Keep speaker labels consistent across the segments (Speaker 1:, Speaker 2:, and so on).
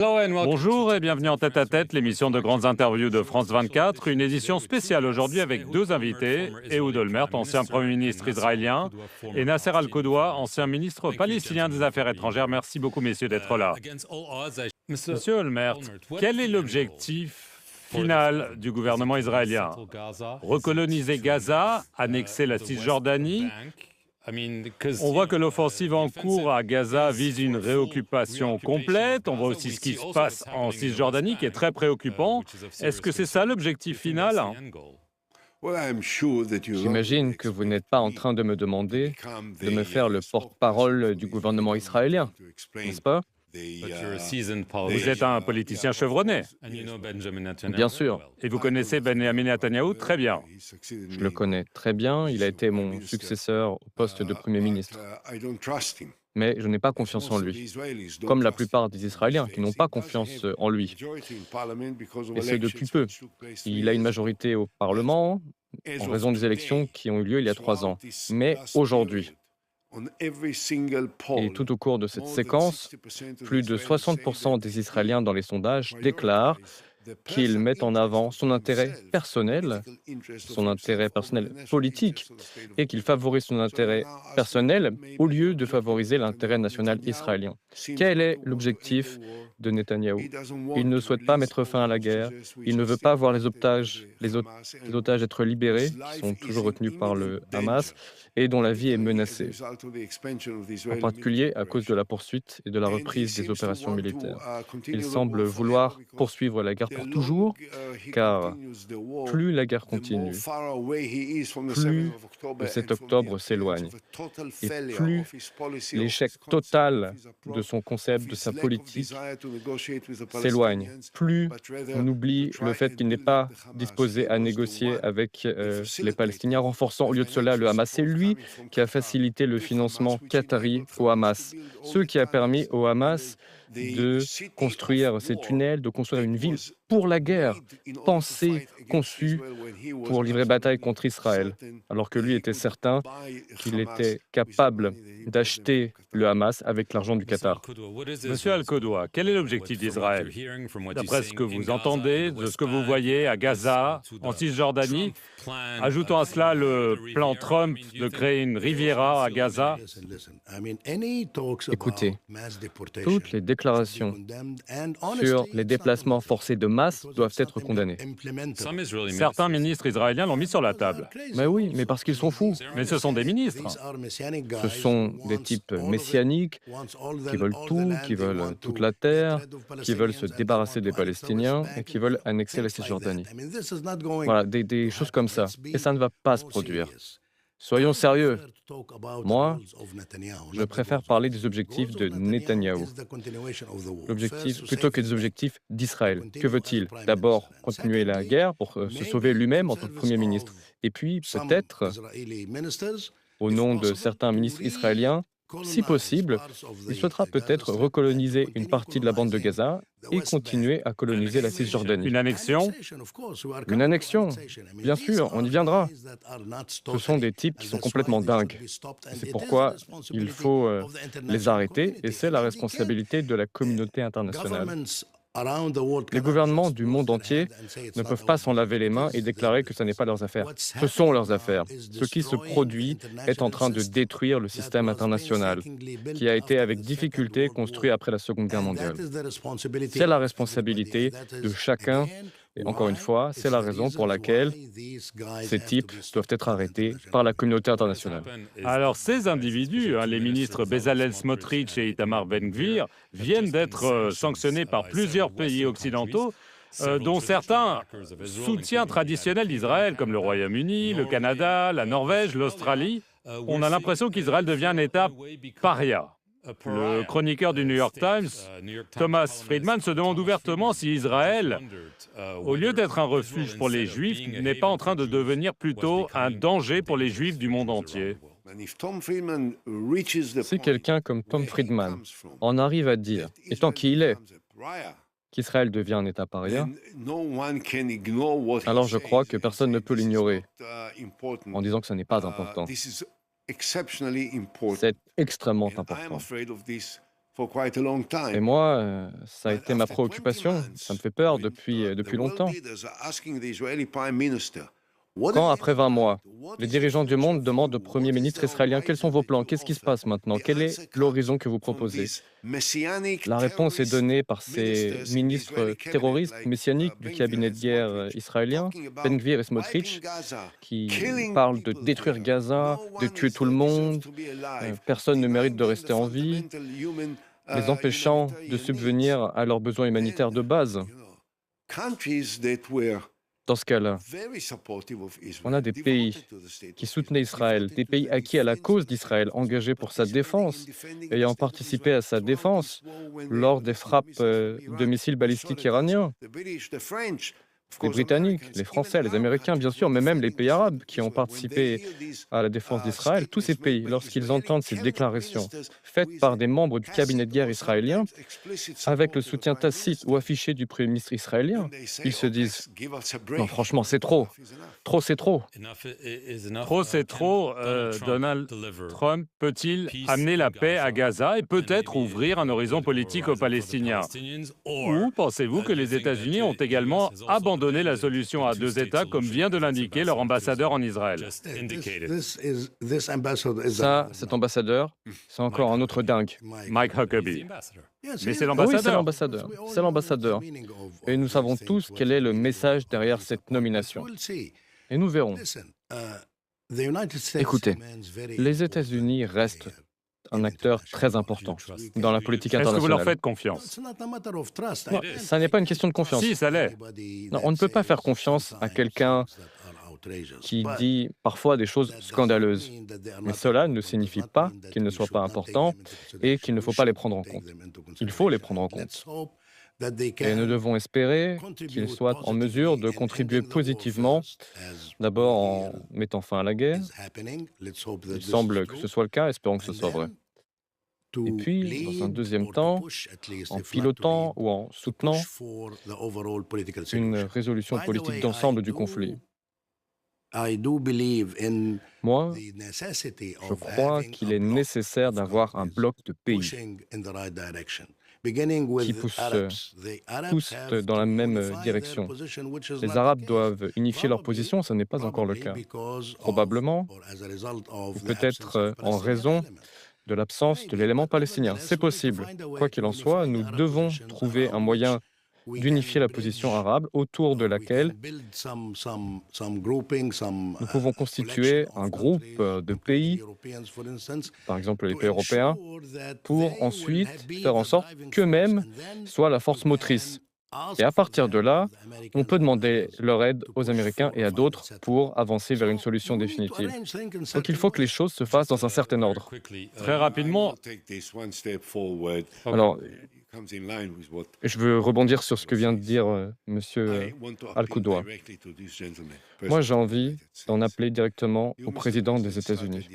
Speaker 1: Bonjour et bienvenue en tête-à-tête, l'émission de grandes interviews de France 24, une édition spéciale aujourd'hui avec deux invités, Ehud Olmert, ancien Premier ministre israélien, et Nasser Al-Khodwa, ancien ministre palestinien des Affaires étrangères. Merci beaucoup, messieurs, d'être là. Monsieur Olmert, quel est l'objectif final du gouvernement israélien? Recoloniser Gaza, annexer la Cisjordanie? On voit que l'offensive en cours à Gaza vise une réoccupation complète. On voit aussi ce qui se passe en Cisjordanie, qui est très préoccupant. Est-ce que c'est ça l'objectif final?
Speaker 2: J'imagine que vous n'êtes pas en train de me demander de me faire le porte-parole du gouvernement israélien, n'est-ce pas?
Speaker 1: Vous êtes un politicien chevronné.
Speaker 2: Bien sûr,
Speaker 1: Et vous connaissez Benjamin Netanyahou très bien.
Speaker 2: je le connais très bien, il a été mon successeur au poste de Premier ministre. Mais je n'ai pas confiance en lui, comme la plupart des Israéliens qui n'ont pas confiance en lui. Et c'est depuis peu. Il a une majorité au Parlement en raison des élections qui ont eu lieu il y a 3 ans. Mais aujourd'hui, et tout au cours de cette séquence, plus de 60% des Israéliens dans les sondages déclarent qu'ils mettent en avant son intérêt personnel politique, et qu'ils favorisent son intérêt personnel au lieu de favoriser l'intérêt national israélien. Quel est l'objectif de Netanyahou? Il ne souhaite pas mettre fin à la guerre, il ne veut pas voir les otages être libérés, qui sont toujours retenus par le Hamas, et dont la vie est menacée, en particulier à cause de la poursuite et de la reprise des opérations militaires. Il semble vouloir poursuivre la guerre pour toujours, car plus la guerre continue, plus le 7 octobre s'éloigne, et plus l'échec total de son concept, de sa politique, s'éloigne, plus on oublie le fait qu'il n'est pas disposé à négocier avec les Palestiniens, renforçant au lieu de cela le Hamas. C'est lui qui a facilité le financement qatari au Hamas, ce qui a permis au Hamas de construire ces tunnels, de construire une ville pour la guerre, pensée, conçue pour livrer bataille contre Israël, alors que lui était certain qu'il était capable d'acheter le Hamas avec l'argent du Qatar.
Speaker 1: Monsieur Al-Khodwa, quel est l'objectif d'Israël? D'après ce que vous entendez, de ce que vous voyez à Gaza, en Cisjordanie, ajoutons à cela le plan Trump de créer une Riviera à Gaza.
Speaker 2: Écoutez, toutes les déclarations sur les déplacements forcés de masse doivent être condamnées.
Speaker 1: Certains ministres israéliens l'ont mis sur la table.
Speaker 2: Mais oui, mais parce qu'ils sont fous.
Speaker 1: Mais ce sont des ministres.
Speaker 2: Ce sont des types messianiques qui veulent tout, qui veulent toute la terre, qui veulent se débarrasser des Palestiniens et qui veulent annexer la Cisjordanie. Voilà, des choses comme ça. Et ça ne va pas se produire. Soyons sérieux. Moi, je préfère parler des objectifs de Netanyahou. L'objectif, plutôt que des objectifs d'Israël. Que veut-il? D'abord, continuer la guerre pour se sauver lui-même en tant que Premier ministre. Et puis, peut-être, au nom de certains ministres israéliens, si possible, il souhaitera peut-être recoloniser une partie de la bande de Gaza et continuer à coloniser la Cisjordanie.
Speaker 1: Une annexion?
Speaker 2: Une annexion, bien sûr, on y viendra. Ce sont des types qui sont complètement dingues. C'est pourquoi il faut les arrêter, et c'est la responsabilité de la communauté internationale. Les gouvernements du monde entier ne peuvent pas s'en laver les mains et déclarer que ce n'est pas leurs affaires. Ce sont leurs affaires. Ce qui se produit est en train de détruire le système international, qui a été avec difficulté construit après la Seconde Guerre mondiale. C'est la responsabilité de chacun. Et encore une fois, c'est la raison pour laquelle ces types doivent être arrêtés par la communauté internationale.
Speaker 1: Alors, ces individus, les ministres Bezalel Smotrich et Itamar Ben-Gvir, viennent d'être sanctionnés par plusieurs pays occidentaux, dont certains soutiens traditionnels d'Israël, comme le Royaume-Uni, le Canada, la Norvège, l'Australie. On a l'impression qu'Israël devient un État paria. Le chroniqueur du New York Times, Thomas Friedman, se demande ouvertement si Israël, au lieu d'être un refuge pour les Juifs, n'est pas en train de devenir plutôt un danger pour les Juifs du monde entier.
Speaker 2: Si quelqu'un comme Tom Friedman en arrive à dire, étant qui il est, qu'Israël devient un État paria, alors je crois que personne ne peut l'ignorer en disant que ce n'est pas important. C'est extrêmement important. Et moi, ça a été ma préoccupation. Ça me fait peur depuis longtemps. Quand, après 20 mois, les dirigeants du monde demandent au Premier ministre israélien quels sont vos plans, qu'est-ce qui se passe maintenant, quel est l'horizon que vous proposez, la réponse est donnée par ces ministres terroristes messianiques du cabinet de guerre israélien, Ben Gvir et Smotrich, qui parlent de détruire Gaza, de tuer tout le monde, personne ne mérite de rester en vie, les empêchant de subvenir à leurs besoins humanitaires de base. Dans ce cas-là, on a des pays qui soutenaient Israël, des pays acquis à la cause d'Israël, engagés pour sa défense, ayant participé à sa défense lors des frappes de missiles balistiques iraniens. Les Britanniques, les Français, les Américains, bien sûr, mais même les pays arabes qui ont participé à la défense d'Israël, tous ces pays, lorsqu'ils entendent ces déclarations faites par des membres du cabinet de guerre israélien, avec le soutien tacite ou affiché du Premier ministre israélien, ils se disent « Non, franchement, c'est trop. Trop, c'est trop. »
Speaker 1: Trop, c'est trop. Donald Trump peut-il amener la paix à Gaza et peut-être ouvrir un horizon politique aux Palestiniens? Ou pensez-vous que les États-Unis ont également abandonné la solution à deux États, comme vient de l'indiquer leur ambassadeur en Israël?
Speaker 2: Ça, cet ambassadeur, c'est encore un autre dingue.
Speaker 1: Mike Huckabee. Mais c'est
Speaker 2: Oui,
Speaker 1: l'ambassadeur.
Speaker 2: c'est l'ambassadeur. Et nous savons tous quel est le message derrière cette nomination. Et nous verrons. Écoutez, les États-Unis restent un acteur très important dans la politique
Speaker 1: Est-ce que vous leur
Speaker 2: internationale.
Speaker 1: faites confiance?
Speaker 2: Non, ça n'est pas une question de confiance.
Speaker 1: Si, ça l'est.
Speaker 2: Non, on ne peut pas faire confiance à quelqu'un qui dit parfois des choses scandaleuses. Mais cela ne signifie pas qu'ils ne soient pas importants et qu'il ne faut pas les prendre en compte. Il faut les prendre en compte. Et nous devons espérer qu'ils soient en mesure de contribuer positivement, d'abord en mettant fin à la guerre. Il semble que ce soit le cas, espérons que ce soit vrai. Et puis, dans un deuxième temps, en pilotant ou en soutenant une résolution politique d'ensemble du conflit. Moi, je crois qu'il est nécessaire d'avoir un bloc de pays qui poussent tous dans la même direction. Les Arabes doivent unifier leur position, ce n'est pas encore le cas. Probablement, ou peut-être en raison de l'absence de l'élément palestinien. C'est possible. Quoi qu'il en soit, nous devons trouver un moyen d'unifier la position arabe autour de laquelle nous pouvons constituer un groupe de pays, par exemple les pays européens, pour ensuite faire en sorte qu'eux-mêmes soient la force motrice. Et à partir de là, on peut demander leur aide aux Américains et à d'autres pour avancer vers une solution définitive. Donc il faut que les choses se fassent dans un certain ordre.
Speaker 1: Très rapidement.
Speaker 2: Alors, je veux rebondir sur ce que vient de dire M. Al-Koudoua. Moi, j'ai envie d'en appeler directement au président des États-Unis.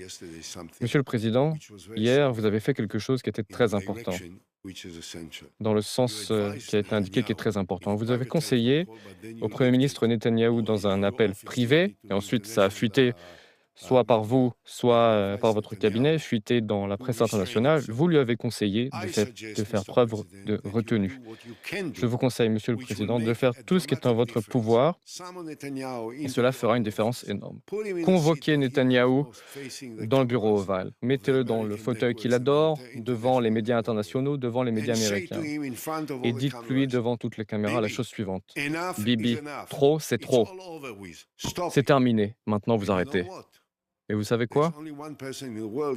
Speaker 2: Monsieur le Président, hier, vous avez fait quelque chose qui était très important, dans le sens qui a été indiqué qui est très important. Vous avez conseillé au Premier ministre Netanyahou dans un appel privé, et ensuite ça a fuité soit par vous, soit par votre cabinet, fuité dans la presse internationale, vous lui avez conseillé de faire preuve de retenue. Je vous conseille, Monsieur le Président, de faire tout ce qui est en votre pouvoir, et cela fera une différence énorme. Convoquez Netanyahou dans le bureau ovale, mettez-le dans le fauteuil qu'il adore, devant les médias internationaux, devant les médias américains, et dites-lui devant toutes les caméras la chose suivante. Bibi, trop, c'est trop. C'est terminé, maintenant vous arrêtez. Et vous savez quoi?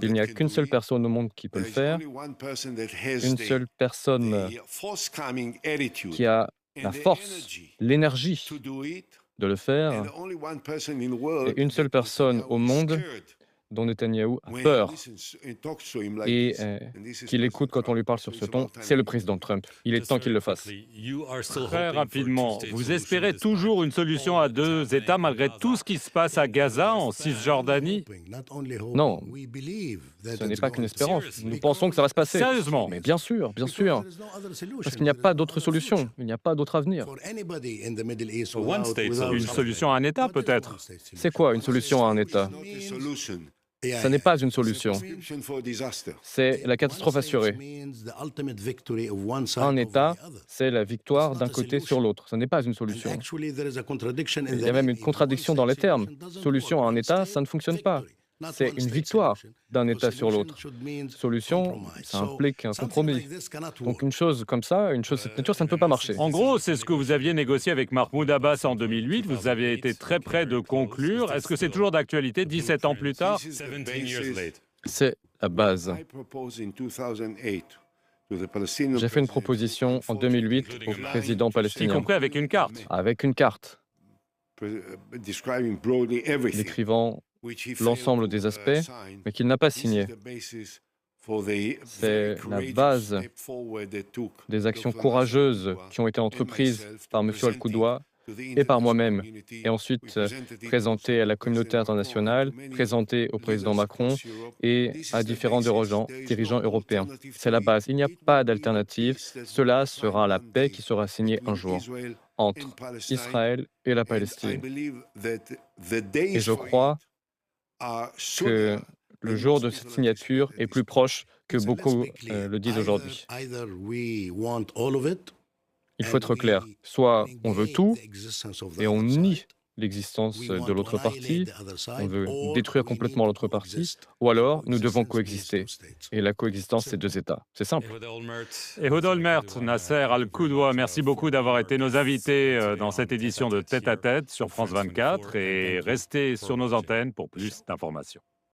Speaker 2: Il n'y a qu'une seule personne au monde qui peut le faire, une seule personne qui a la force, l'énergie de le faire, et une seule personne au monde dont Netanyahou a peur et qu'il écoute quand on lui parle sur ce ton, c'est le président Trump. Il est temps qu'il le fasse.
Speaker 1: Très rapidement, vous espérez toujours une solution à deux États malgré tout ce qui se passe à Gaza, en Cisjordanie?
Speaker 2: Non, ce n'est pas qu'une espérance. Nous pensons que ça va se passer.
Speaker 1: Sérieusement?
Speaker 2: Mais bien sûr, parce qu'il n'y a pas d'autre solution, il n'y a pas d'autre avenir.
Speaker 1: Une solution à un État, peut-être?
Speaker 2: C'est quoi une solution à un État? Ça n'est pas une solution. C'est la catastrophe assurée. Un État, c'est la victoire d'un côté sur l'autre. Ce n'est pas une solution. Il y a même une contradiction dans les termes. Solution à un État, ça ne fonctionne pas. C'est une victoire d'un État sur l'autre. Solution, ça implique un compromis. Donc une chose comme ça, une chose de cette nature, ça ne peut pas marcher.
Speaker 1: En gros, c'est ce que vous aviez négocié avec Mahmoud Abbas en 2008. Vous avez été très près de conclure. Est-ce que c'est toujours d'actualité 17 ans plus tard?
Speaker 2: C'est la base. J'ai fait une proposition en 2008 au président
Speaker 1: Y
Speaker 2: palestinien,
Speaker 1: compris avec une carte.
Speaker 2: avec une carte décrivant l'ensemble des aspects, mais qu'il n'a pas signé. C'est la base des actions courageuses qui ont été entreprises par M. Al-Qudwa et par moi-même, et ensuite présentées à la communauté internationale, présentées au président Macron et à différents dirigeants européens. C'est la base. Il n'y a pas d'alternative. Cela sera la paix qui sera signée un jour entre Israël et la Palestine. Et je crois que le jour de cette signature est plus proche que beaucoup le disent aujourd'hui. Il faut être clair. Soit on veut tout et on nie l'existence de l'autre partie, on veut détruire complètement l'autre partie, ou alors nous devons coexister. Et la coexistence, c'est deux États. C'est simple.
Speaker 1: Ehud Olmert, Nasser Al-Qudwa, merci beaucoup d'avoir été nos invités dans cette édition de Tête à Tête sur France 24 et restez sur nos antennes pour plus d'informations.